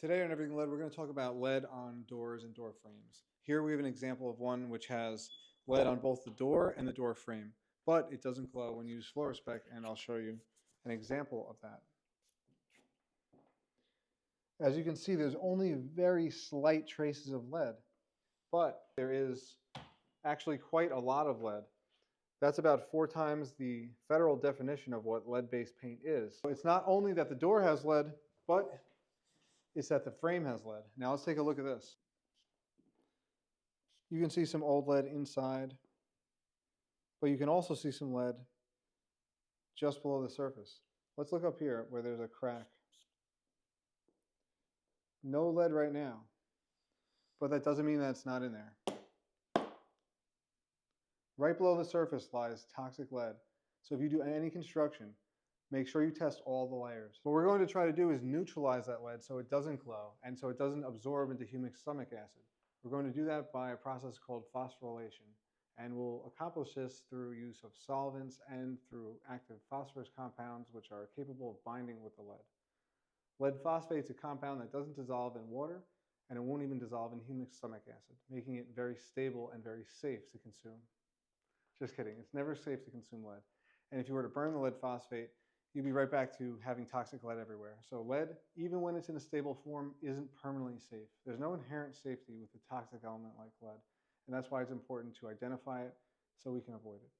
Today on Everything Lead, we're going to talk about lead on doors and door frames. Here we have an example of one which has lead on both the door and the door frame, but it doesn't glow when you use Fluorospec, and I'll show you an example of that. As you can see, there's only very slight traces of lead, but there is actually quite a lot of lead. That's about 4 times the federal definition of what lead-based paint is. So it's not only that the door has lead, but it's that the frame has lead. Now let's take a look at this. You can see some old lead inside, but you can also see some lead just below the surface. Let's look up here where there's a crack. No lead right now, but that doesn't mean that it's not in there. Right below the surface lies toxic lead. So if you do any construction, make sure you test all the layers. What we're going to try to do is neutralize that lead so it doesn't glow and so it doesn't absorb into humic stomach acid. We're going to do that by a process called phosphorylation, and we'll accomplish this through use of solvents and through active phosphorus compounds which are capable of binding with the lead. Lead phosphate is a compound that doesn't dissolve in water, and it won't even dissolve in humic stomach acid, making it very stable and very safe to consume. Just kidding, it's never safe to consume lead. And if you were to burn the lead phosphate, you'd be right back to having toxic lead everywhere. So lead, even when it's in a stable form, isn't permanently safe. There's no inherent safety with a toxic element like lead. And that's why it's important to identify it so we can avoid it.